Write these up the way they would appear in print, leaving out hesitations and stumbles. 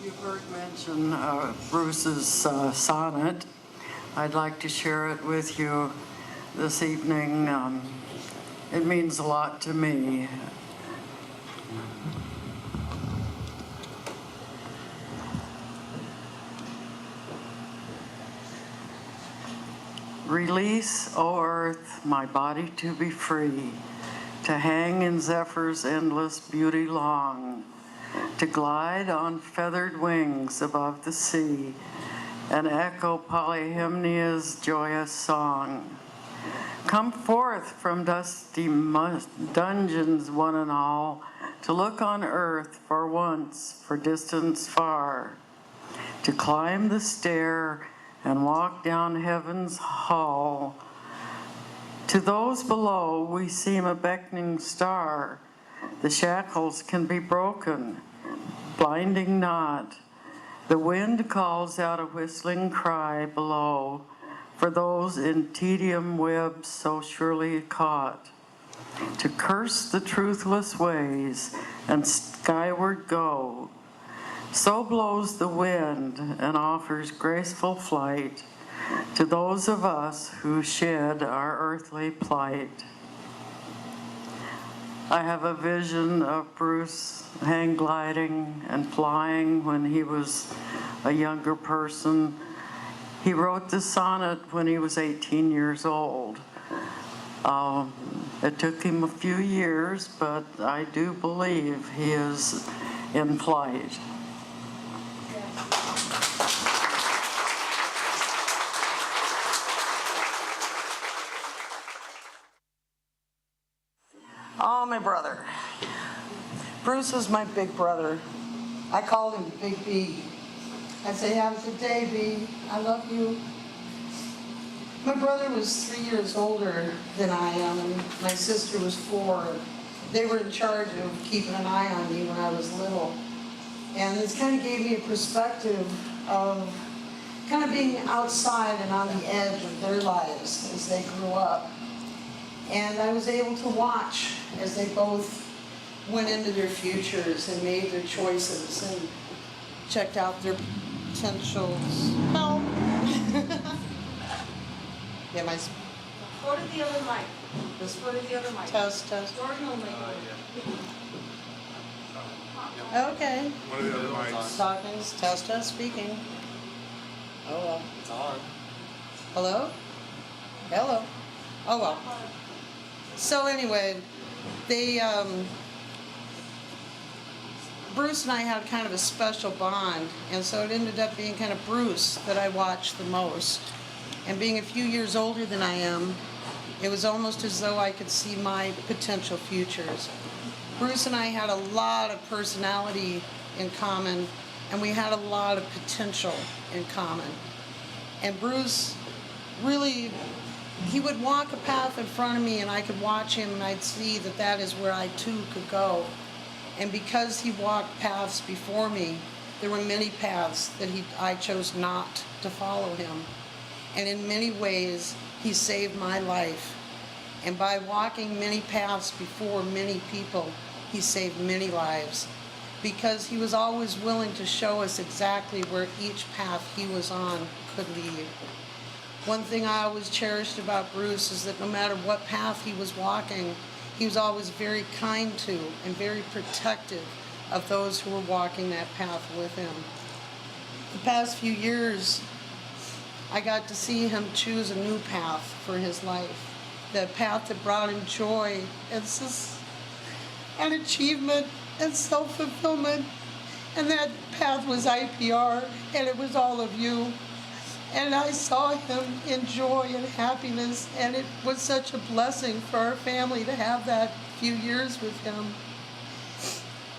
You've heard mention Bruce's sonnet. I'd like to share it with you this evening. It means a lot to me. Release, O earth, my body to be free, to hang in Zephyr's endless beauty long, to glide on feathered wings above the sea and echo Polyhymnia's joyous song. Come forth from dusty dungeons, one and all, to look on earth for once, for distance far, to climb the stair and walk down heaven's hall. To those below we seem a beckoning star. The shackles can be broken, blinding not. The wind calls out a whistling cry below for those in tedium webs so surely caught. To curse the truthless ways and skyward go. So blows the wind and offers graceful flight to those of us who shed our earthly plight. I have a vision of Bruce hang gliding and flying when he was a younger person. He wrote this sonnet when he was 18 years old. It took him a few years, but I do believe he is in flight. Oh, my brother. Bruce is my big brother. I called him Big B. I'd say, have a good day, B. I love you. My brother was 3 years older than I am, and my sister was 4. They were in charge of keeping an eye on me when I was little. And this kind of gave me a perspective of kind of being outside and on the edge of their lives as they grew up. And I was able to watch as they both went into their futures and made their choices and checked out their potentials. Help! Yeah, my... Go to the other mic. Just go to the other mic. Test. Jordan will make it. Okay. One of the other mics. Talking's test, speaking. Oh well. It's on. Hello? Hello. Oh well. So anyway, Bruce and I had kind of a special bond, and so it ended up being kind of Bruce that I watched the most. And being a few years older than I am, it was almost as though I could see my potential futures. Bruce and I had a lot of personality in common, and we had a lot of potential in common. And Bruce really, he would walk a path in front of me, and I could watch him, and I'd see that that is where I too could go. And because he walked paths before me, there were many paths that I chose not to follow him. And in many ways, he saved my life. And by walking many paths before many people, he saved many lives. Because he was always willing to show us exactly where each path he was on could lead. One thing I always cherished about Bruce is that no matter what path he was walking, he was always very kind to and very protective of those who were walking that path with him. The past few years, I got to see him choose a new path for his life. The path that brought him joy and achievement and self-fulfillment. And that path was IPR, and it was all of you. And I saw him in joy and happiness, and it was such a blessing for our family to have that few years with him.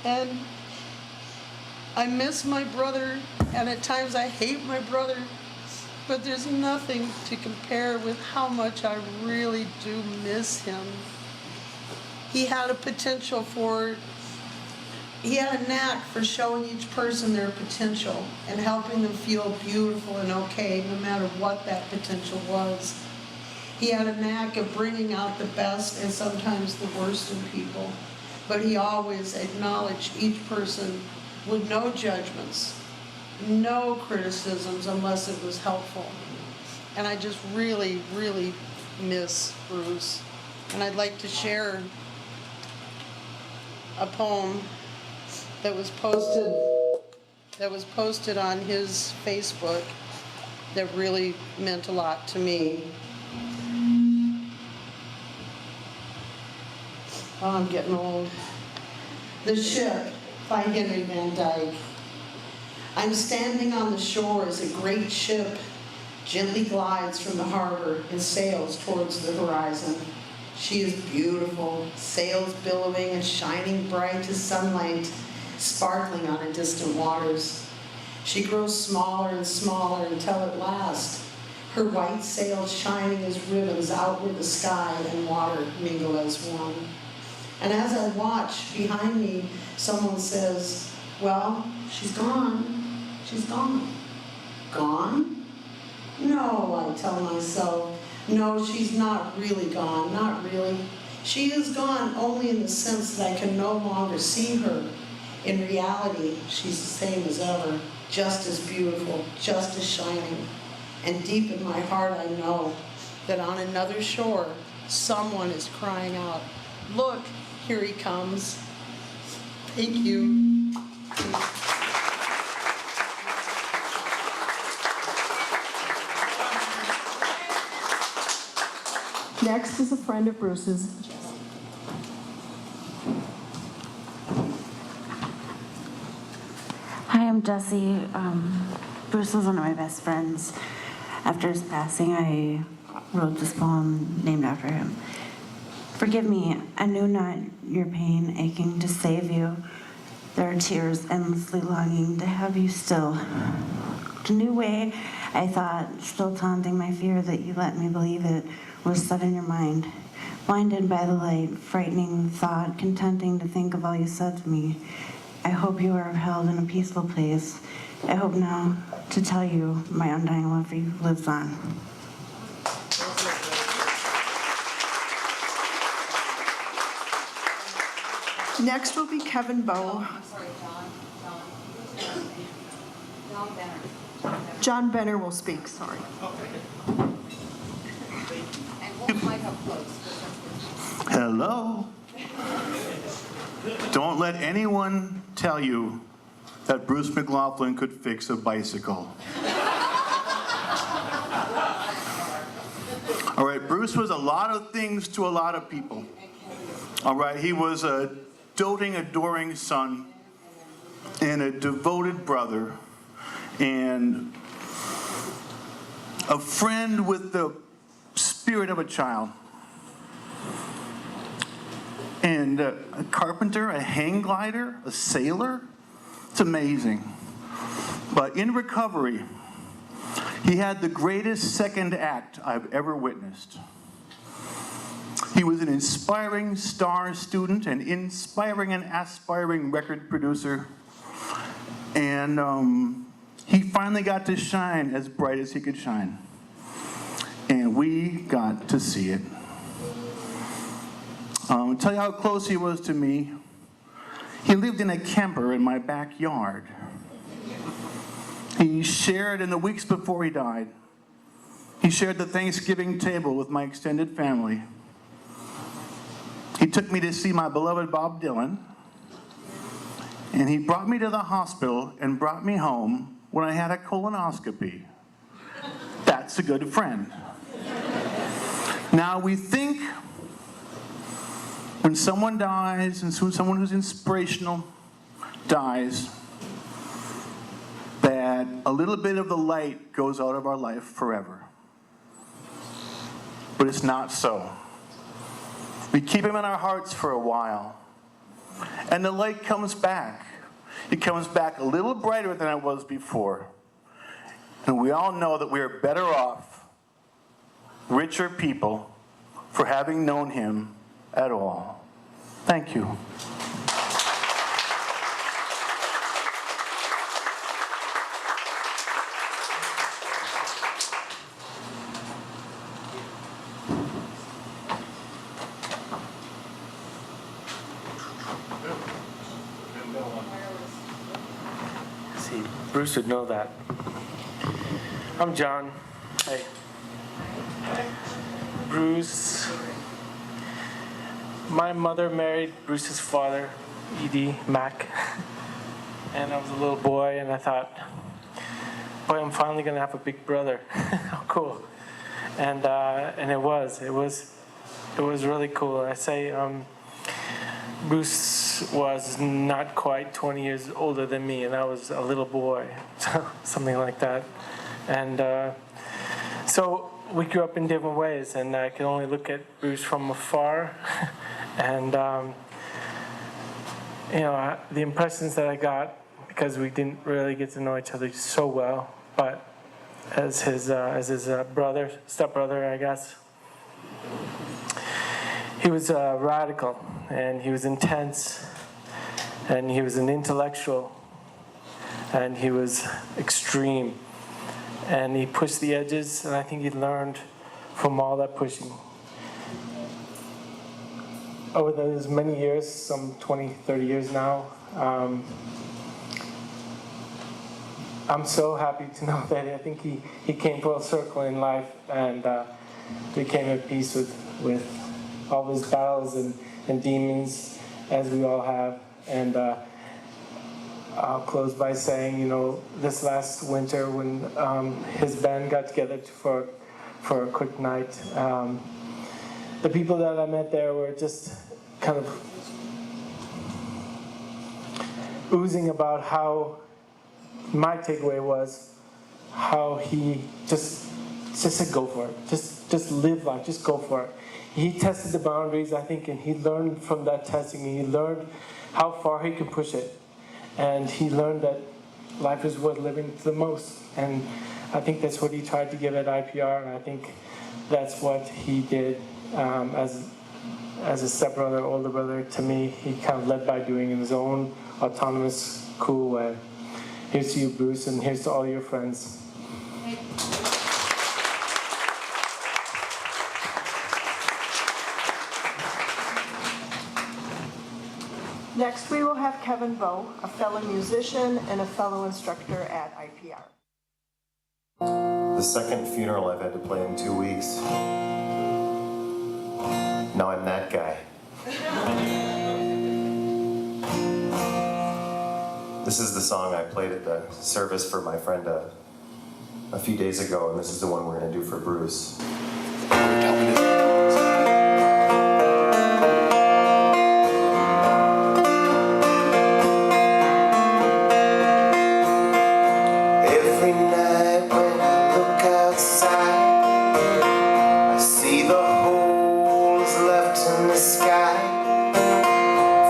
And I miss my brother, and at times I hate my brother, but there's nothing to compare with how much I really do miss him. He had a potential he had a knack for showing each person their potential and helping them feel beautiful and okay, no matter what that potential was. He had a knack of bringing out the best and sometimes the worst in people, but he always acknowledged each person with no judgments no criticisms unless it was helpful. And I just really, really miss Bruce. And I'd like to share a poem that was posted on his Facebook that really meant a lot to me. Oh, I'm getting old. The Ship by Henry Van Dyke. I'm standing on the shore as a great ship gently glides from the harbor and sails towards the horizon. She is beautiful, sails billowing and shining bright as sunlight, sparkling on her distant waters. She grows smaller and smaller until at last, her white sails shining as ribbons out where the sky and water mingle as one. And as I watch, behind me, someone says, "Well, she's gone. She's gone." Gone? No, I tell myself. No, she's not really gone. Not really. She is gone only in the sense that I can no longer see her. In reality, she's the same as ever, just as beautiful, just as shining. And deep in my heart, I know that on another shore, someone is crying out, "Look, here he comes." Thank you. Next is a friend of Bruce's. Hi, I'm Jessie. Bruce was one of my best friends. After his passing, I wrote this poem named after him. Forgive me, I knew not your pain, aching to save you. There are tears endlessly longing to have you still. The new way, I thought, still taunting my fear that you let me believe it, was set in your mind. Blinded by the light, frightening the thought, contenting to think of all you said to me. I hope you are held in a peaceful place. I hope now to tell you my undying love for you lives on. Next will be Kevin Bowe. I'm sorry, John Benner. John Benner will speak, sorry. And hold the mic up close. Hello. Don't let anyone tell you that Bruce McLaughlin could fix a bicycle. All right, Bruce was a lot of things to a lot of people. All right, he was a doting, adoring son and a devoted brother and a friend with the spirit of a child. And a carpenter, a hang glider, a sailor. It's amazing. But in recovery, he had the greatest second act I've ever witnessed. He was an inspiring star student, an inspiring and aspiring record producer. And he finally got to shine as bright as he could shine. And we got to see it. I'll tell you how close he was to me. He lived in a camper in my backyard. He shared in the weeks before he died. He shared the Thanksgiving table with my extended family. He took me to see my beloved Bob Dylan. And he brought me to the hospital and brought me home when I had a colonoscopy. That's a good friend. Now we think when someone dies, and someone who's inspirational dies, that a little bit of the light goes out of our life forever. But it's not so. We keep him in our hearts for a while, and the light comes back. It comes back a little brighter than it was before. And we all know that we are better off, richer people, for having known him at all. Thank you. See. Bruce would know that. I'm John. Hey. Bruce. My mother married Bruce's father, E.D. Mac. And I was a little boy, and I thought, boy, I'm finally gonna have a big brother. How cool. And it was really cool. I say Bruce was not quite 20 years older than me, and I was a little boy, something like that. And so we grew up in different ways, and I could only look at Bruce from afar. And the impressions that I got, because we didn't really get to know each other so well, but as his brother, stepbrother, I guess. He was radical, and he was intense, and he was an intellectual, and he was extreme, and he pushed the edges, and I think he learned from all that pushing. Over those many years, some 20, 30 years now, I'm so happy to know that I think he came full circle in life and became at peace with all his battles and demons, as we all have. And I'll close by saying, this last winter when his band got together for a quick night, the people that I met there were just kind of oozing about how my takeaway was how he just said, go for it. Just live life. Just go for it. He tested the boundaries, I think, and he learned from that testing. He learned how far he could push it. And he learned that life is worth living to the most. And I think that's what he tried to give at IPR, and I think that's what he did as a stepbrother, older brother to me. He kind of led by doing in his own autonomous, cool way. Here's to you, Bruce, and here's to all your friends. Next, we will have Kevin Bow, a fellow musician and a fellow instructor at IPR. The second funeral I've had to play in 2 weeks. Now I'm that guy. This is the song I played at the service for my friend a few days ago, and this is the one we're going to do for Bruce. Every night when I look outside, I see the holes left in the sky.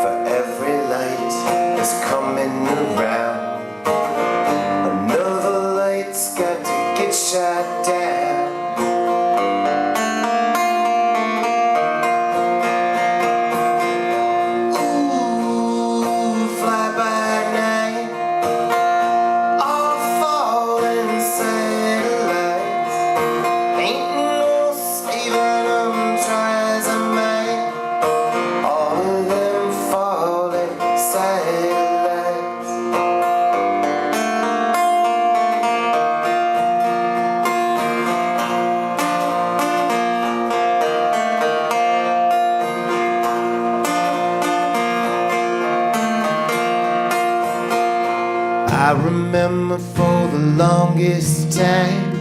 For every light is coming around, another light's got to get shot down. Ooh, fly by night, all falling satellites. Ain't no saving them, try as I might. All of them falling satellites. I remember for the longest time,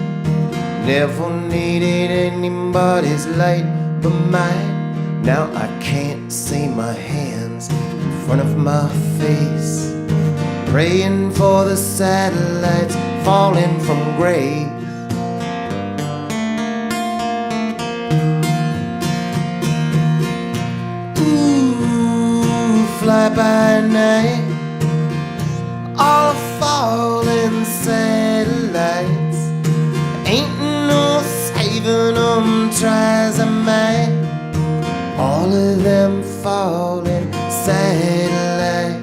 never needed anybody's light but mine. Now I can't see my hands in front of my face, praying for the satellites falling from grace. Ooh, fly by night, all falling satellites. Ain't no saving them, try as I might. All of them falling satellites.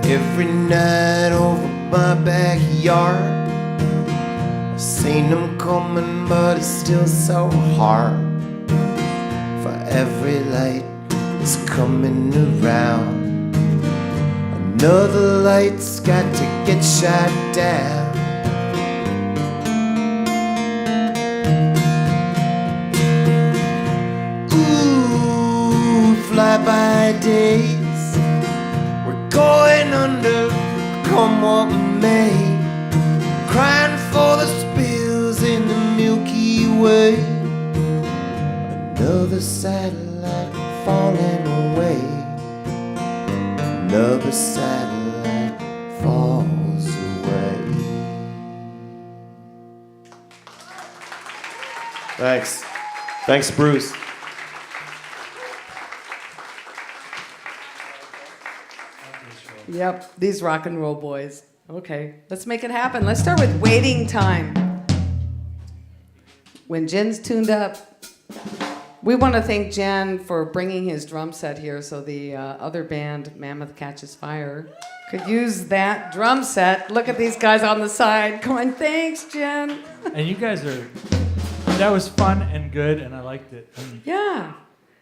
Every night over my back yard. I've seen them coming, but it's still so hard. For every light that's coming around, another light's got to get shot down. Ooh, fly-by days, we're going under, come what may. Crying for the spills in the Milky Way. Another satellite falling away. Another satellite falls away. Thanks. Thanks, Bruce. Yep, these rock and roll boys. Okay, let's make it happen. Let's start with Waiting Time. When Jen's tuned up, we want to thank Jen for bringing his drum set here so the other band, Mammoth Catches Fire, could use that drum set. Look at these guys on the side going, thanks, Jen. And you guys that was fun and good, and I liked it. Yeah.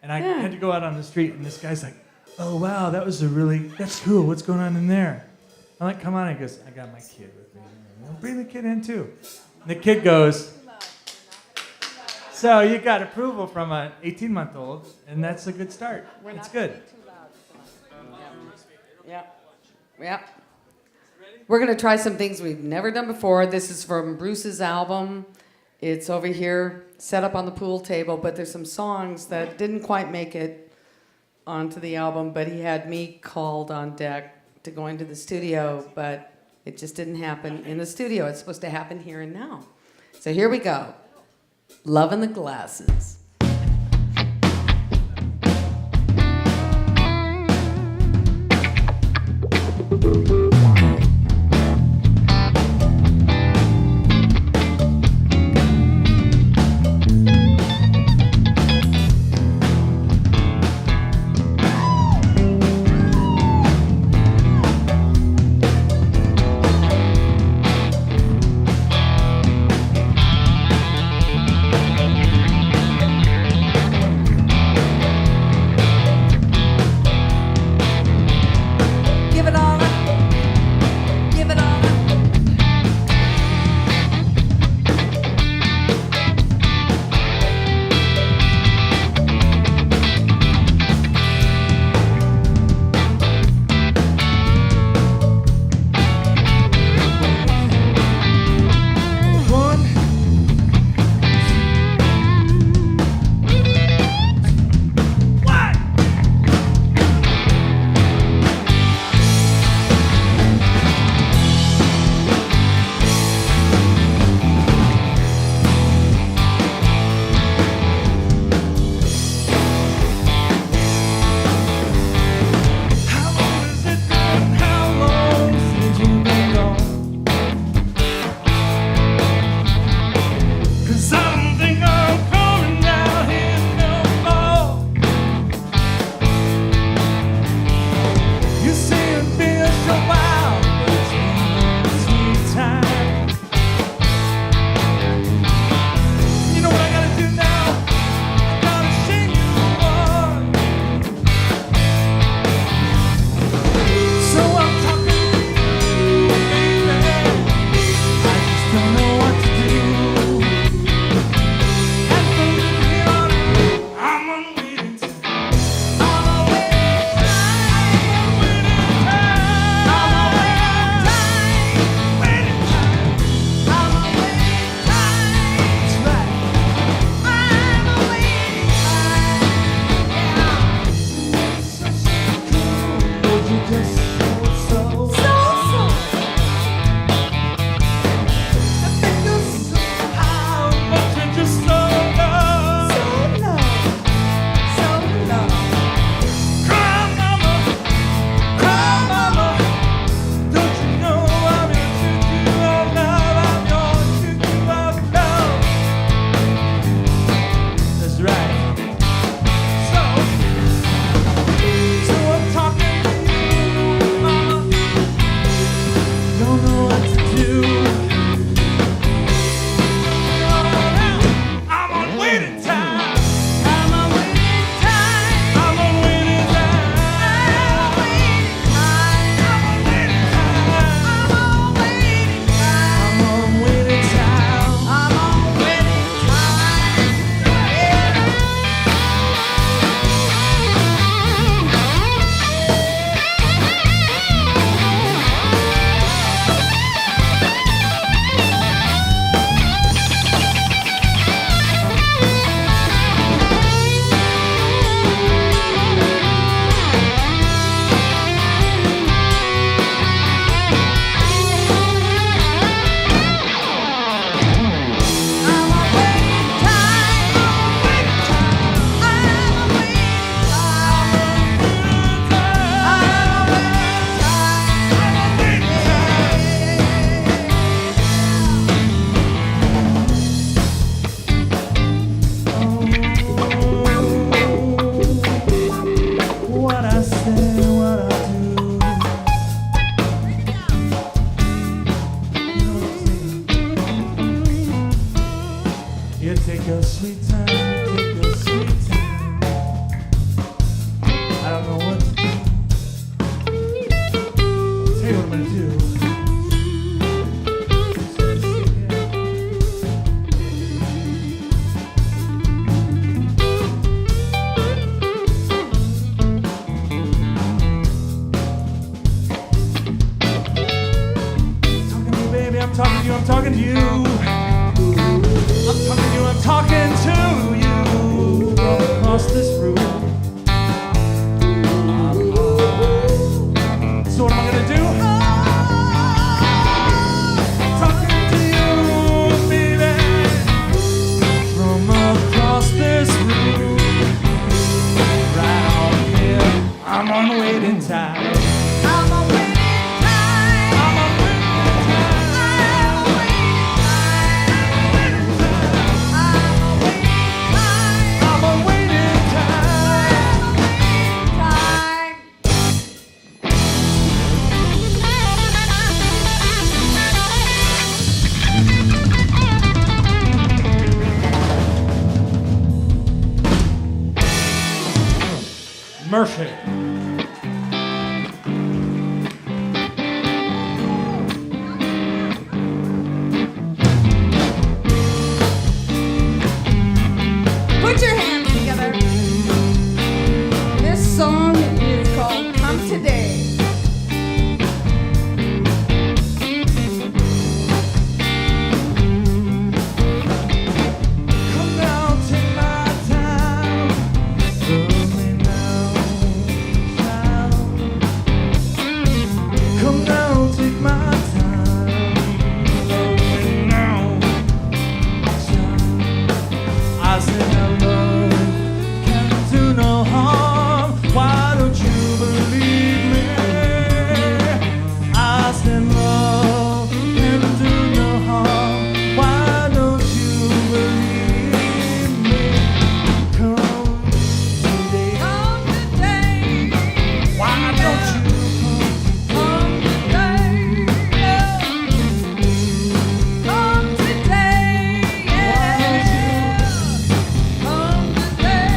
And I had to go out on the street, and this guy's like, oh, wow, that's cool. What's going on in there? I'm like, come on. He goes, I got my kid with me. Bring the kid in, too. And the kid goes, so you got approval from an 18-month-old, and that's a good start. It's good. Yeah. We're going to try some things we've never done before. This is from Bruce's album. It's over here, set up on the pool table, but there's some songs that didn't quite make it onto the album, but he had me called on deck to go into the studio, but it just didn't happen in the studio. It's supposed to happen here and now. So here we go. Love in the Glasses. on waiting time. I'm a waiting time. I'm a waiting time. I'm a waiting time. I'm a waiting time. Mercy. Put your hands together. This song is called Come Today. Come now, take my time. Love me now, child. Come now, take my time. Love me now, child. I said I love can do no harm. Why don't you believe me? I said love can do no harm. Why don't you believe me? Come today. Come today. Why don't you Come today. Come today. Come today.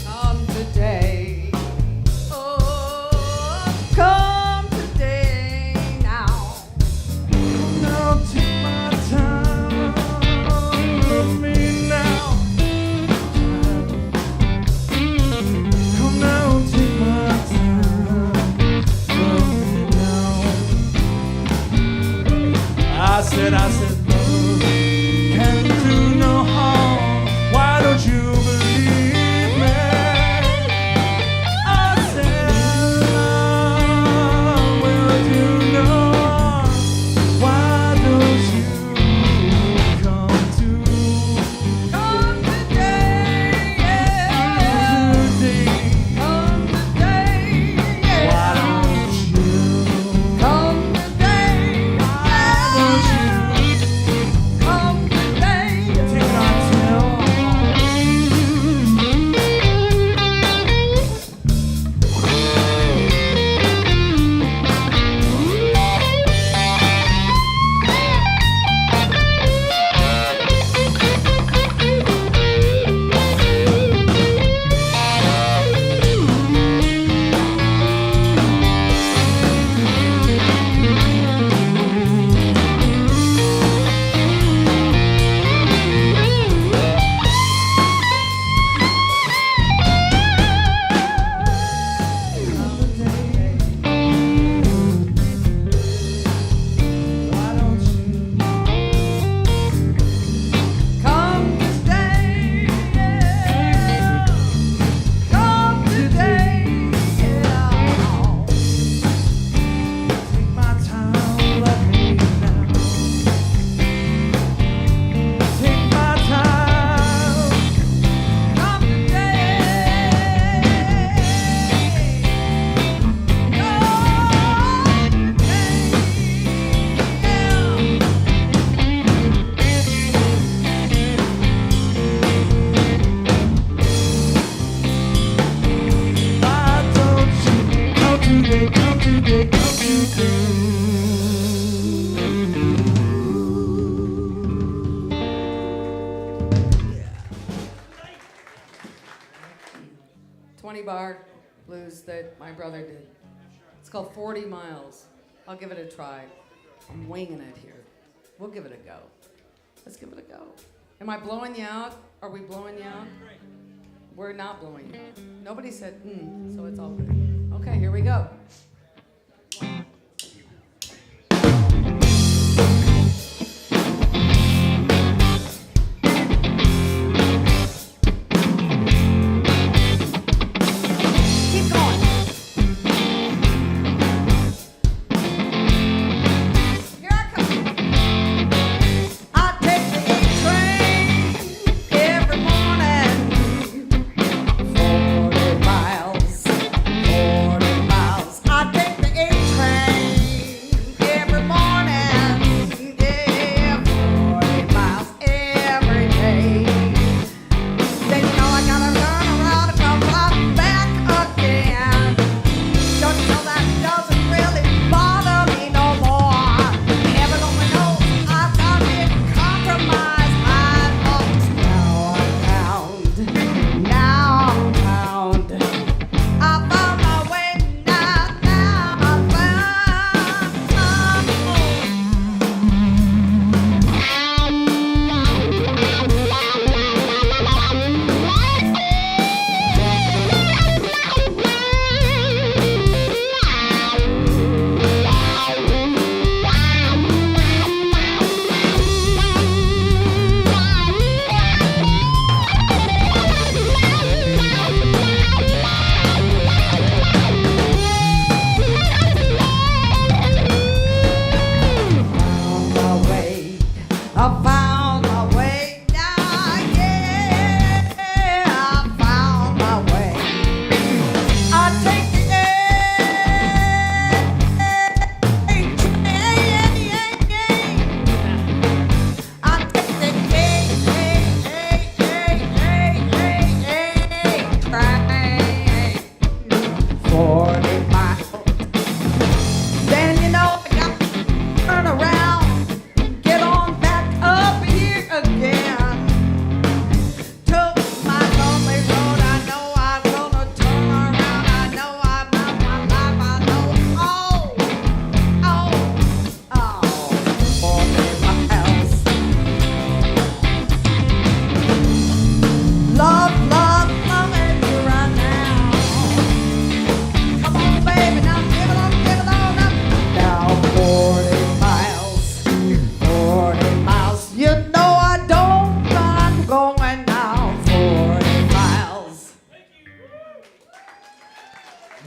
Come today. Oh, come today now. now take my time? Love me now. Come now, take my time. Love me now. I said, love can do no harm. Why don't you believe me? I said, love will do no harm. Why don't you come Come today. today? Come today. Why don't you? Come today. Come today. Take my time. Why don't you? Come today. Come today. Take my time, love me now. Take my time. Come today. Why don't you come today, come today, come today? 20-bar blues that my brother did. It's called 40 Miles. I'll give it a try. I'm winging it here. We'll give it a go. Let's give it a go. Am I blowing you out? Are we blowing you out? We're not blowing you out. Nobody said, so it's all good. Okay, here we go.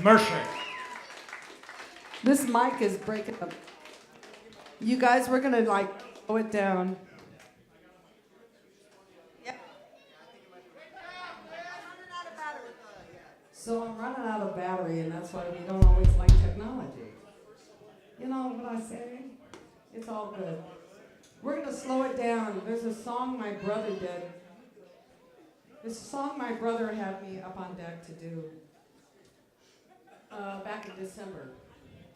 Mercer. This mic is breaking up. You guys, we're gonna slow it down. So I'm running out of battery, and that's why we don't always like technology. You know what I say? It's all good. We're gonna slow it down. There's a song my brother did. This song my brother had me up on deck to do back in December.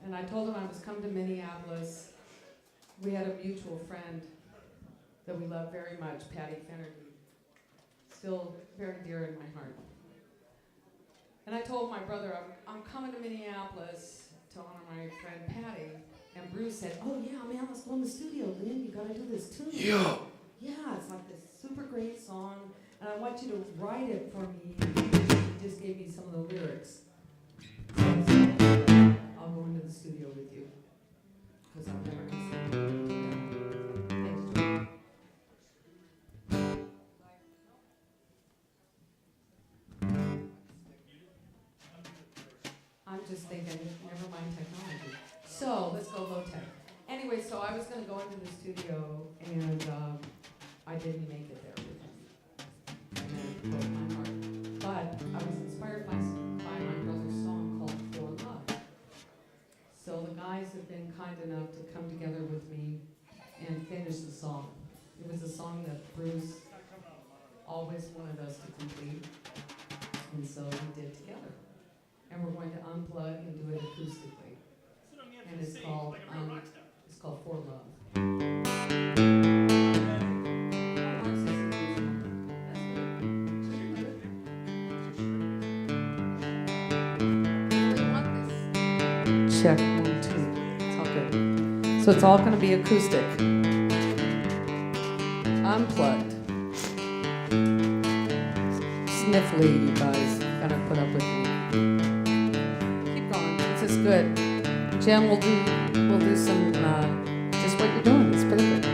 And I told him I was coming to Minneapolis. We had a mutual friend that we love very much, Patty Finnerty. Still very dear in my heart. And I told my brother, I'm coming to Minneapolis to honor my friend Patty. And Bruce said, oh yeah, man, let's go in the studio, Lynn. You gotta do this too. Yeah. Yeah, it's like this super great song. And I want you to write it for me. He just gave me some of the lyrics. So I said, I'll go into the studio with you. Because I've never considered it. Thanks, Joe. I'm just thinking, never mind technology. So let's go low tech. Anyway, so I was going to go into the studio, and I didn't make it there with him. And then it broke my heart. But I was inspired by my brother's song called For Love. So the guys have been kind enough to come together with me and finish the song. It was a song that Bruce always wanted us to complete, and so we did together. And we're going to unplug and do it acoustically. And it's called For Love. Check 1, 2. It's all good. So it's all going to be acoustic. Unplugged. sniffly, you guys gotta put up with me. Keep going. This is good. Jen, we'll do some just what you're doing. It's perfect.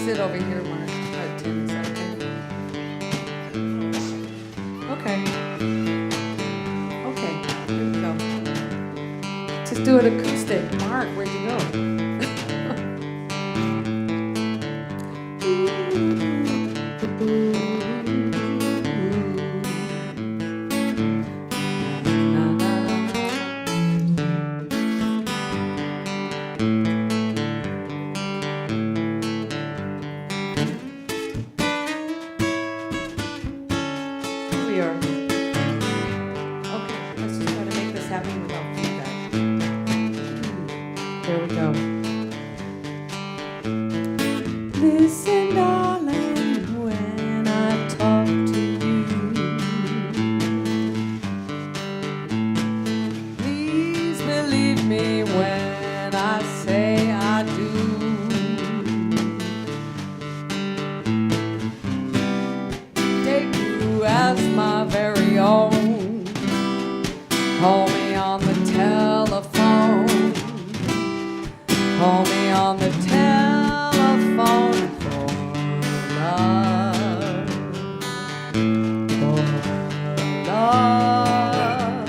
Sit over here, Mark. Tim, is that okay? Okay. Here we go. Just do it acoustic. Mark, where'd you go? Here we are. Okay, let's just try to make this happen without feedback. There we go. Listen, darling, when I talk to you, please believe me when I say I do. Take you as my very own. Call me on the telephone. Call me on the telephone for love. For love.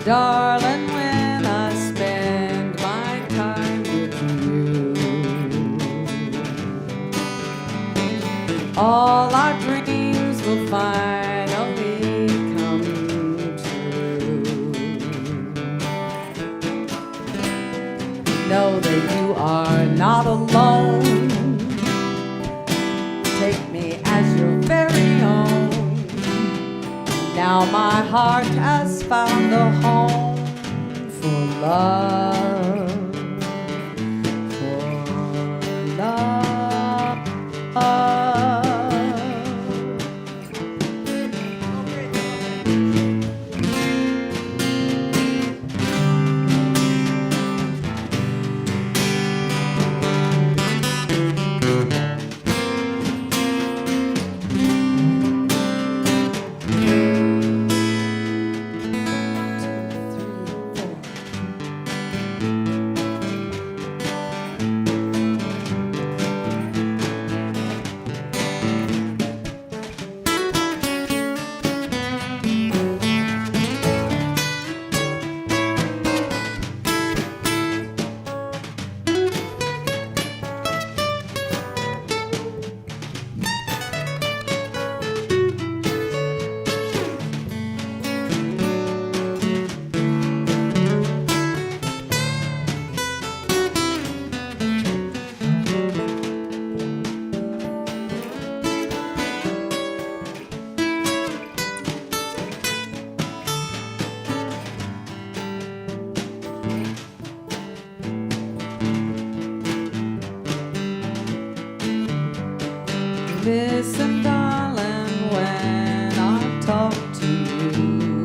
Darling, when I spend my time with you, all our dreams will finally come true. Know that you are not alone. Take me as your very own. Now my heart has found a home for love. For love. Listen, darling, when I talk to you,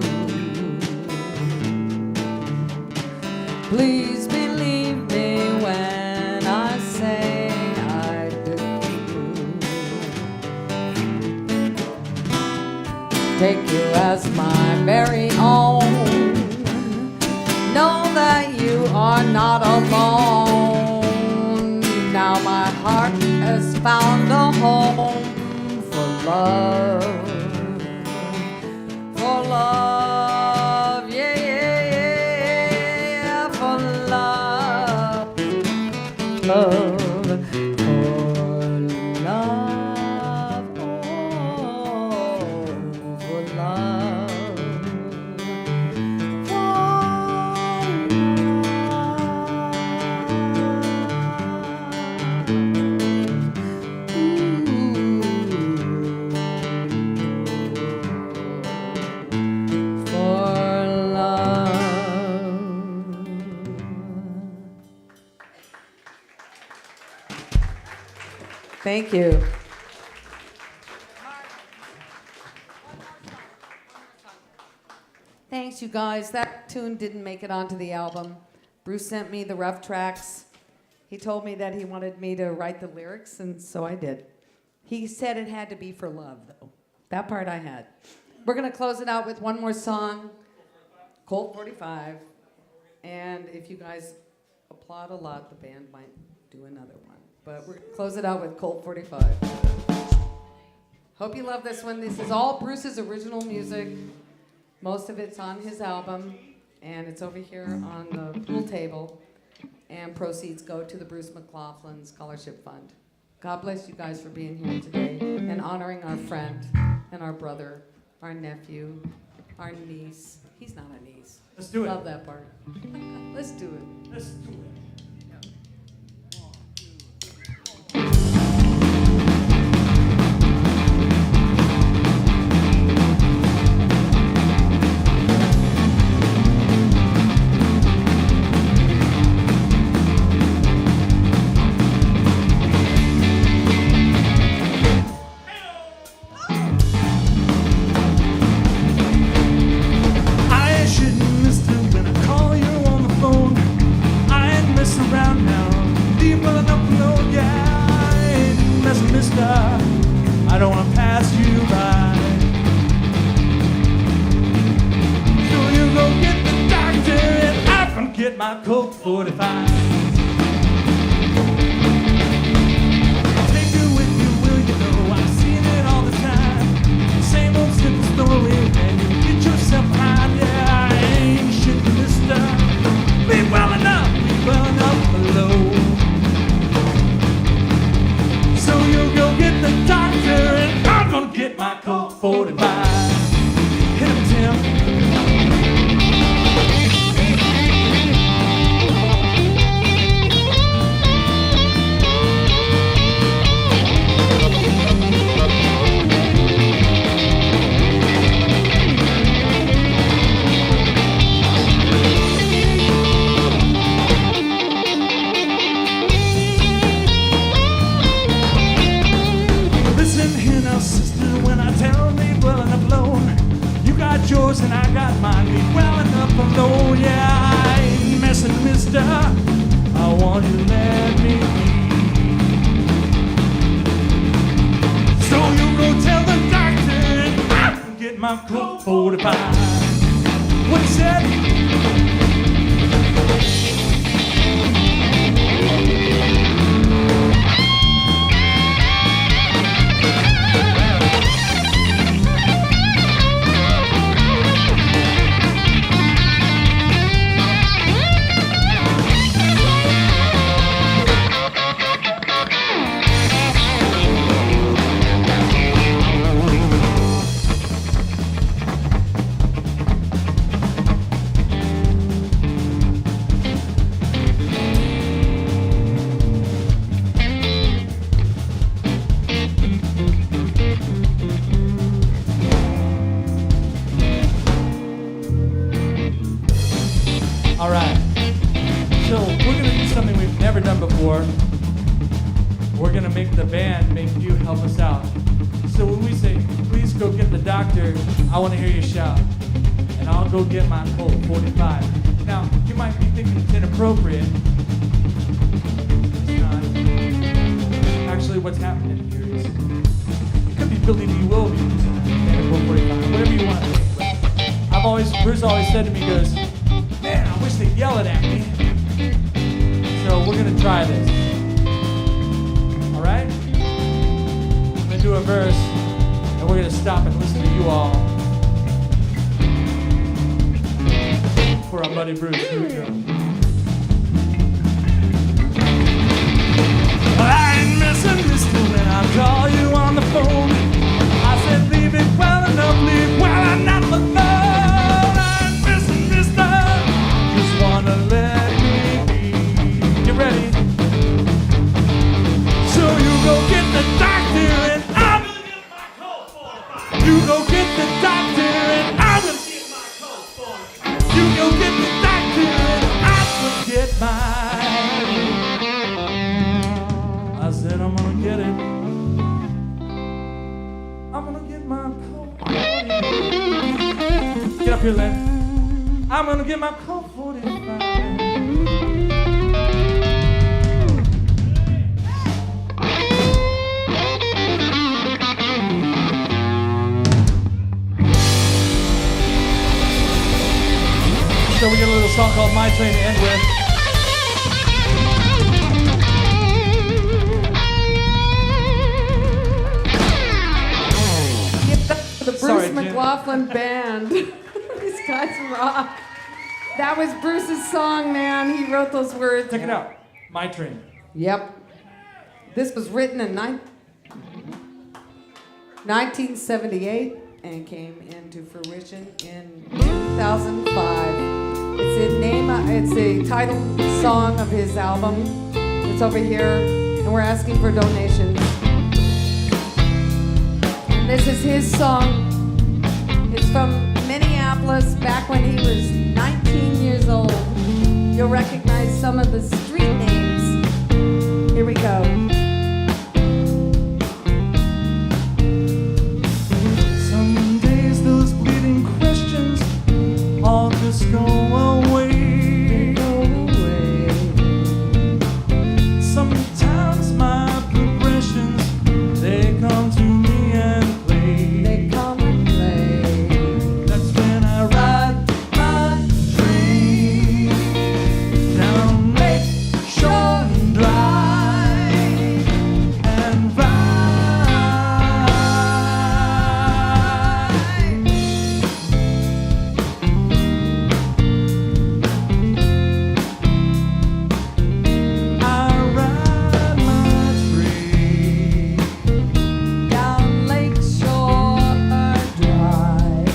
please believe me when I say I do. Take you as my very own. Know that you are not alone. Now my heart has found a home for love. For love, yeah, yeah, yeah, for love. Love, for love, oh, for love. Thank you. Thanks, you guys. That tune didn't make it onto the album. Bruce sent me the rough tracks. He told me that he wanted me to write the lyrics, and so I did. He said it had to be for love, though. That part I had. We're going to close it out with one more song, Colt 45. And if you guys applaud a lot, the band might do another one. But we're going to close it out with Colt 45. Hope you love this one. This is all Bruce's original music. Most of it's on his album, and it's over here on the pool table. And proceeds go to the Bruce McLaughlin Scholarship Fund. God bless you guys for being here today and honoring our friend and our brother, our nephew, our niece. He's not a niece. Let's do it. Love that part. Let's do it. Let's do it. I don't want to pass you by. So you go get the doctor and I can get my Colt 45. Take it with you, will you know? I've seen it all the time. Same old simple story, and you get yourself high. Yeah, I ain't shit, mister. Be well enough below. So you go get the doctor and I'm gonna get my Colt 45. Hit him, Tim. Yours and I got mine, be well enough alone. Yeah, I ain't messing, mister. I want you to let me be. So you go tell the doctor and I can get my Colt 45. What he said? All right, so we're gonna do something we've never done before. We're gonna make the band make you help us out. So when we say, please go get the doctor, I wanna hear you shout. And I'll go get my Colt 45. Now, you might be thinking it's inappropriate. It's not. Actually, what's happening here is, it could be Billy D. Will be using Colt 45, whatever you want to think. Bruce always said to me, he goes, man, I wish they'd yell it at me. So we're gonna try this. All right? I'm gonna do a verse, and we're gonna stop and listen to you all. For our buddy Bruce, here we go. I ain't missing mister when I call you on the phone. I said leave it well enough, leave well enough alone. Wanna let me be. Get ready. So you go get the doctor and I'm gonna get my Colt 45. You go get the doctor and I'm gonna get my Colt 45. You go get the doctor and I'm gonna get mine. I said I'm gonna get it. I'm gonna get my Colt 45. Get up here, Len. I'm gonna get my Colt 45. So we get a little song called My Train to end with. The Bruce Sorry, Jen. McLaughlin Band. These guys rock. That was Bruce's song, man. He wrote those words. Check it out. My Train. Yep. This was written in 1978 and came into fruition in 2005. It's a title song of his album. It's over here, and we're asking for donations. And this is his song. It's from Minneapolis, back when he was 19 years old. You'll recognize some of the street names. Here we go. Some days those bleeding questions all just go away. Sometimes my progressions, they come to me and play. They come and play. That's when I ride my train down Lake Shore and Drive and ride. I ride my train Down Lakeshore Drive.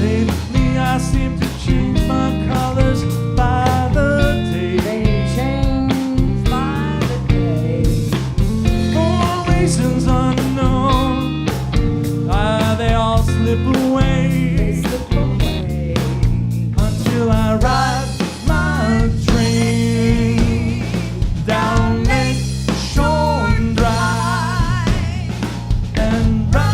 Lately I seem to change my colors by the They day. change by the day. For reasons unknown, they all slip They away slip away. until I ride my train down Lake Shore and Drive and ride.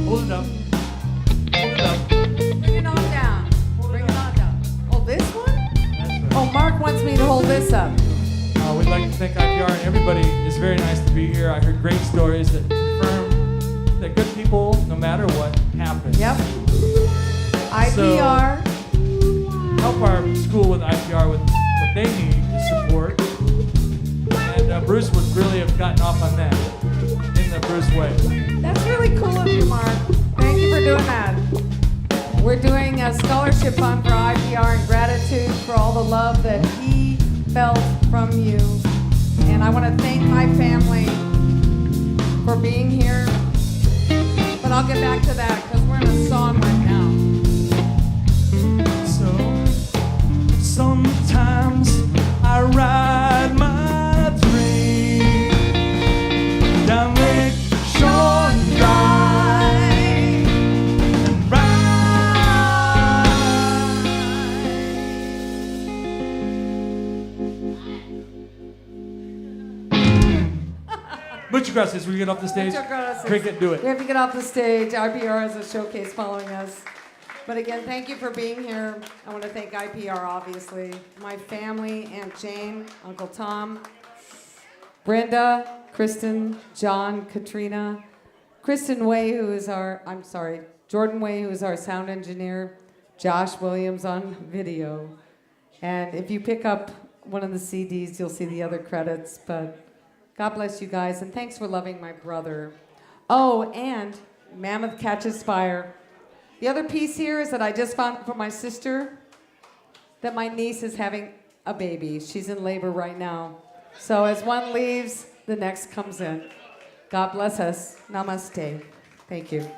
Hold it up. Hold it up. Bring it on down. Bring it on down. Oh, this one? That's right. Oh, Mark wants me to hold this up. We'd like to thank IPR and everybody. It's very nice to be here. I heard great stories that confirm that good people, no matter what, happen. Yep. IPR. Help our school with IPR with what they need to support. And Bruce would really have gotten off on that in the Bruce way. That's really cool of you, Mark. Thank you for doing that. We're doing a scholarship fund for IPR in gratitude for all the love that he felt from you. And I want to thank my family for being here. But I'll get back to that because we're in a song right now. So sometimes I ride my train down Lake Shore and Drive and ride. Muchas gracias. We get off the stage. Muchas gracias. Cricket, do it. We have to get off the stage. IPR has a showcase following us. But again, thank you for being here. I want to thank IPR, obviously. My family, Aunt Jane, Uncle Tom, Brenda, Kristen, John, Katrina, Kristen Way, Jordan Way, who is our sound engineer, Josh Williams on video. And if you pick up one of the CDs, you'll see the other credits. But God bless you guys, and thanks for loving my brother. Oh, and Mammoth Catches Fire. The other piece here is that I just found for my sister that my niece is having a baby. She's in labor right now. So as one leaves, the next comes in. God bless us. Namaste. Thank you.